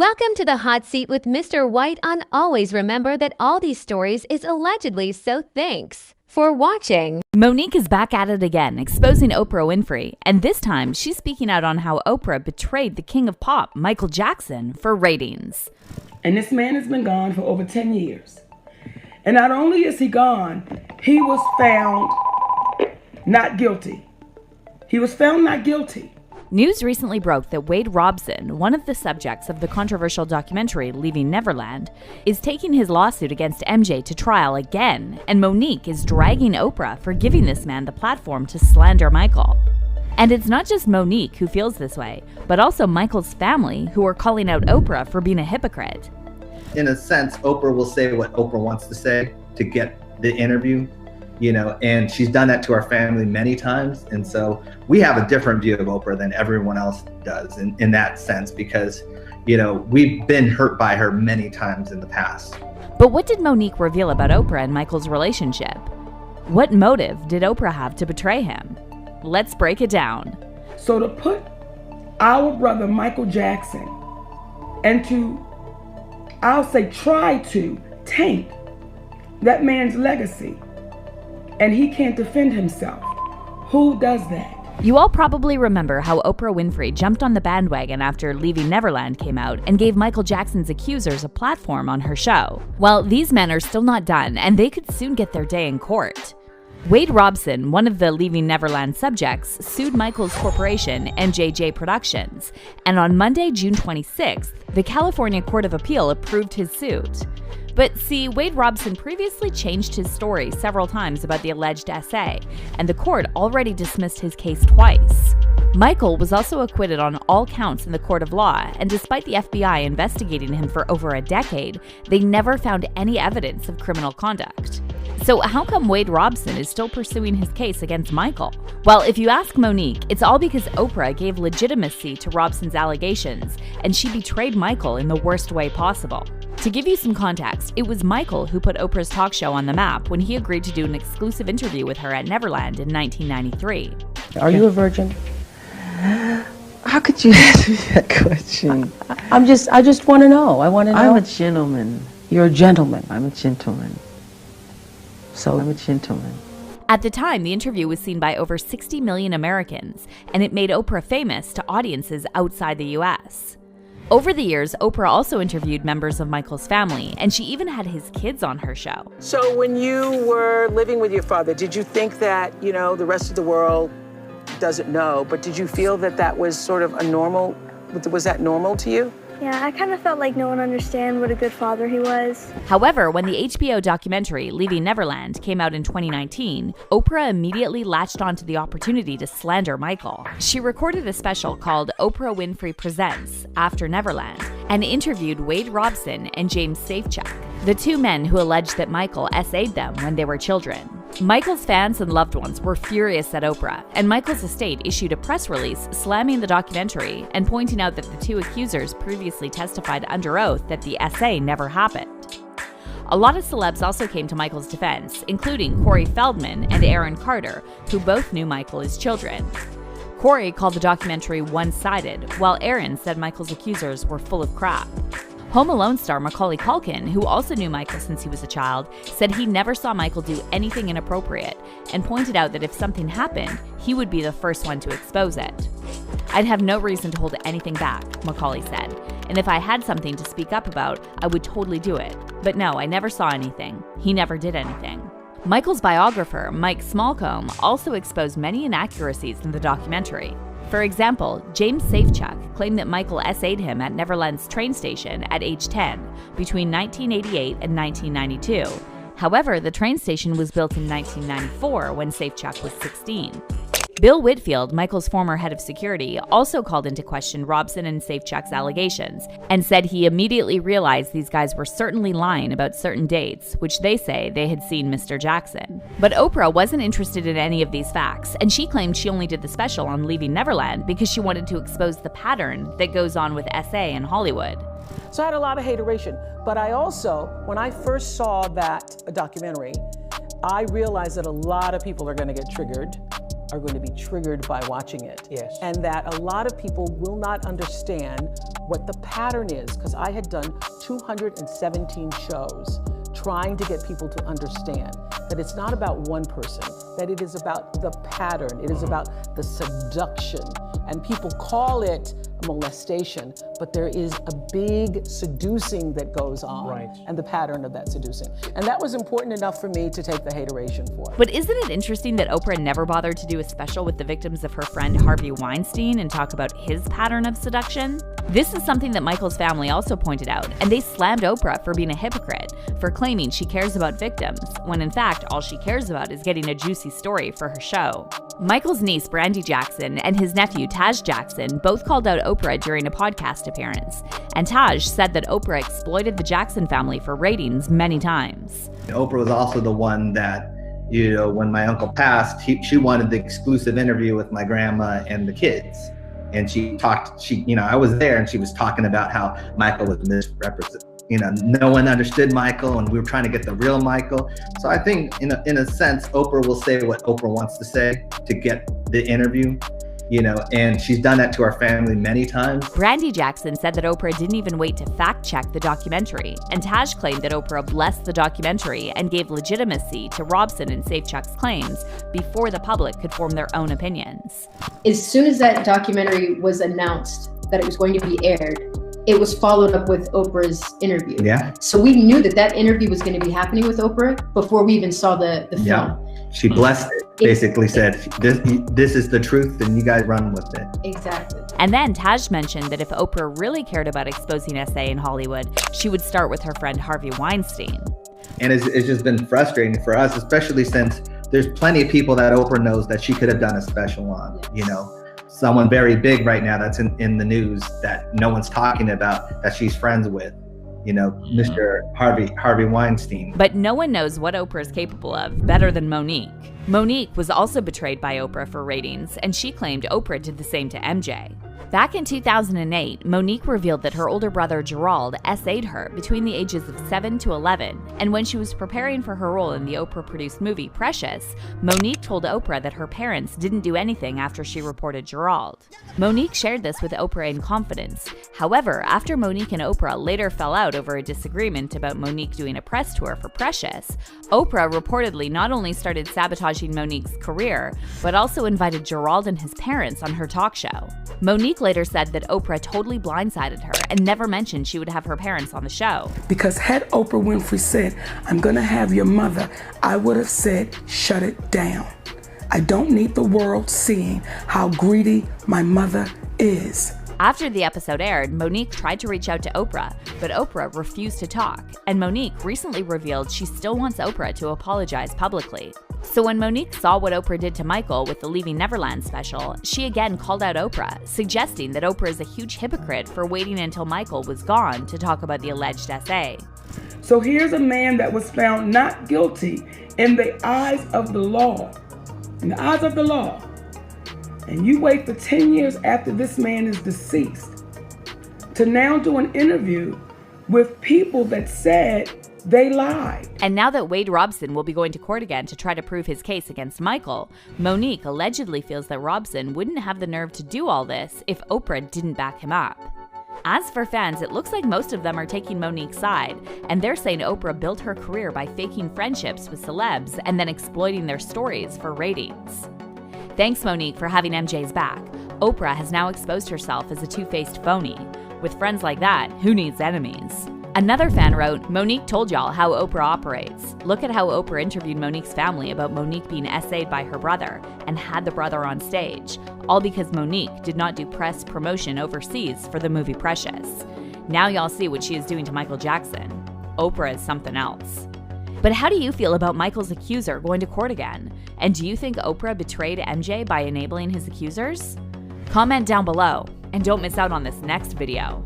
Welcome to the hot seat with Mr. White on Always Remember that all these stories is allegedly, so thanks for watching. Monique is back at it again, exposing Oprah Winfrey, and this time she's speaking out on how Oprah betrayed the king of pop, Michael Jackson, for ratings. And this man has been gone for over 10 years. And not only is he gone, he was found not guilty. He was found not guilty. News recently broke that Wade Robson, one of the subjects of the controversial documentary Leaving Neverland, is taking his lawsuit against MJ to trial again, and Monique is dragging Oprah for giving this man the platform to slander Michael. And it's not just Monique who feels this way, but also Michael's family, who are calling out Oprah for being a hypocrite. In a sense, Oprah will say what Oprah wants to say to get the interview, and she's done that to our family many times. And so we have a different view of Oprah than everyone else does in that sense, because, we've been hurt by her many times in the past. But what did Monique reveal about Oprah and Michael's relationship? What motive did Oprah have to betray him? Let's break it down. So to put our brother Michael Jackson and to, I'll say, try to taint that man's legacy, and he can't defend himself. Who does that? You all probably remember how Oprah Winfrey jumped on the bandwagon after Leaving Neverland came out and gave Michael Jackson's accusers a platform on her show. Well, these men are still not done, and they could soon get their day in court. Wade Robson, one of the Leaving Neverland subjects, sued Michael's corporation, MJJ Productions, and on Monday, June 26th, the California Court of Appeal approved his suit. But see, Wade Robson previously changed his story several times about the alleged essay, and the court already dismissed his case twice. Michael was also acquitted on all counts in the court of law, and despite the FBI investigating him for over a decade, they never found any evidence of criminal conduct. So how come Wade Robson is still pursuing his case against Michael? Well, if you ask Monique, it's all because Oprah gave legitimacy to Robson's allegations, and she betrayed Michael in the worst way possible. To give you some context, it was Michael who put Oprah's talk show on the map when he agreed to do an exclusive interview with her at Neverland in 1993. Are you a virgin? How could you ask me that question? I just want to know. I want to know. I'm a gentleman. You're a gentleman. I'm a gentleman. So I'm a gentleman. At the time, the interview was seen by over 60 million Americans, and it made Oprah famous to audiences outside the US. Over the years, Oprah also interviewed members of Michael's family, and she even had his kids on her show. So when you were living with your father, did you think that, the rest of the world doesn't know, but did you feel that that was sort of was that normal to you? Yeah, I kind of felt like no one understood what a good father he was. However, when the HBO documentary Leaving Neverland came out in 2019, Oprah immediately latched onto the opportunity to slander Michael. She recorded a special called Oprah Winfrey Presents After Neverland and interviewed Wade Robson and James Safechuck, the two men who alleged that Michael essayed them when they were children. Michael's fans and loved ones were furious at Oprah, and Michael's estate issued a press release slamming the documentary and pointing out that the two accusers previously testified under oath that the essay never happened. A lot of celebs also came to Michael's defense, including Corey Feldman and Aaron Carter, who both knew Michael as children. Corey called the documentary one-sided, while Aaron said Michael's accusers were full of crap. Home Alone star Macaulay Culkin, who also knew Michael since he was a child, said he never saw Michael do anything inappropriate and pointed out that if something happened, he would be the first one to expose it. "I'd have no reason to hold anything back," Macaulay said, "and if I had something to speak up about, I would totally do it. But no, I never saw anything. He never did anything." Michael's biographer, Mike Smallcombe, also exposed many inaccuracies in the documentary. For example, James Safechuck claimed that Michael essayed him at Neverland's train station at age 10 between 1988 and 1992. However, the train station was built in 1994 when Safechuck was 16. Bill Whitfield, Michael's former head of security, also called into question Robson and Safechuck's allegations and said he immediately realized these guys were certainly lying about certain dates, which they say they had seen Mr. Jackson. But Oprah wasn't interested in any of these facts, and she claimed she only did the special on Leaving Neverland because she wanted to expose the pattern that goes on with SA in Hollywood. So I had a lot of hateration, but I also, when I first saw that documentary, I realized that a lot of people are going to be triggered by watching it. Yes. And that a lot of people will not understand what the pattern is, because I had done 217 shows trying to get people to understand that it's not about one person, that it is about the pattern, it is about the seduction. And people call it molestation, but there is a big seducing that goes on, and the pattern of that seducing. And that was important enough for me to take the hateration for. But isn't it interesting that Oprah never bothered to do a special with the victims of her friend Harvey Weinstein and talk about his pattern of seduction? This is something that Michael's family also pointed out, and they slammed Oprah for being a hypocrite, for claiming she cares about victims, when in fact all she cares about is getting a juicy story for her show. Michael's niece Brandy Jackson and his nephew Taj Jackson both called out Oprah during a podcast appearance, and Taj said that Oprah exploited the Jackson family for ratings many times. Oprah was also the one that, you know, when my uncle passed, she wanted the exclusive interview with my grandma and the kids. And I was there, and she was talking about how Michael was misrepresented. You know, no one understood Michael, and we were trying to get the real Michael. So I think in a sense, Oprah will say what Oprah wants to say to get the interview, you know, and she's done that to our family many times. Brandy Jackson said that Oprah didn't even wait to fact check the documentary, and Taj claimed that Oprah blessed the documentary and gave legitimacy to Robson and Safechuck's claims before the public could form their own opinions. As soon as that documentary was announced that it was going to be aired, it was followed up with Oprah's interview. Yeah. So we knew that interview was going to be happening with Oprah before we even saw the film. Yeah. She blessed it, basically said, this is the truth, and you guys run with it. Exactly. And then Taj mentioned that if Oprah really cared about exposing SA in Hollywood, she would start with her friend Harvey Weinstein. And it's just been frustrating for us, especially since there's plenty of people that Oprah knows that she could have done a special on, you know. Someone very big right now that's in the news that no one's talking about, that she's friends with, you know, Mr. Harvey Weinstein. But no one knows what Oprah is capable of better than Monique. Monique was also betrayed by Oprah for ratings, and she claimed Oprah did the same to MJ. Back in 2008, Monique revealed that her older brother Gerald SA'd her between the ages of 7 to 11, and when she was preparing for her role in the Oprah-produced movie Precious, Monique told Oprah that her parents didn't do anything after she reported Gerald. Monique shared this with Oprah in confidence. However, after Monique and Oprah later fell out over a disagreement about Monique doing a press tour for Precious, Oprah reportedly not only started sabotaging Monique's career, but also invited Gerald and his parents on her talk show. Monique later said that Oprah totally blindsided her and never mentioned she would have her parents on the show. Because had Oprah Winfrey said, "I'm gonna have your mother," I would have said, "Shut it down. I don't need the world seeing how greedy my mother is." After the episode aired, Monique tried to reach out to Oprah, but Oprah refused to talk, and Monique recently revealed she still wants Oprah to apologize publicly. So when Monique saw what Oprah did to Michael with the Leaving Neverland special, she again called out Oprah, suggesting that Oprah is a huge hypocrite for waiting until Michael was gone to talk about the alleged SA. So here's a man that was found not guilty in the eyes of the law. In the eyes of the law. And you wait for 10 years after this man is deceased to now do an interview with people that said they lied. And now that Wade Robson will be going to court again to try to prove his case against Michael, Monique allegedly feels that Robson wouldn't have the nerve to do all this if Oprah didn't back him up. As for fans, it looks like most of them are taking Monique's side, and they're saying Oprah built her career by faking friendships with celebs and then exploiting their stories for ratings. Thanks, Monique, for having MJ's back. Oprah has now exposed herself as a two-faced phony. With friends like that, who needs enemies? Another fan wrote, "Monique told y'all how Oprah operates. Look at how Oprah interviewed Monique's family about Monique being SA'd by her brother and had the brother on stage, all because Monique did not do press promotion overseas for the movie Precious. Now y'all see what she is doing to Michael Jackson. Oprah is something else." But how do you feel about Michael's accuser going to court again? And do you think Oprah betrayed MJ by enabling his accusers? Comment down below, and don't miss out on this next video.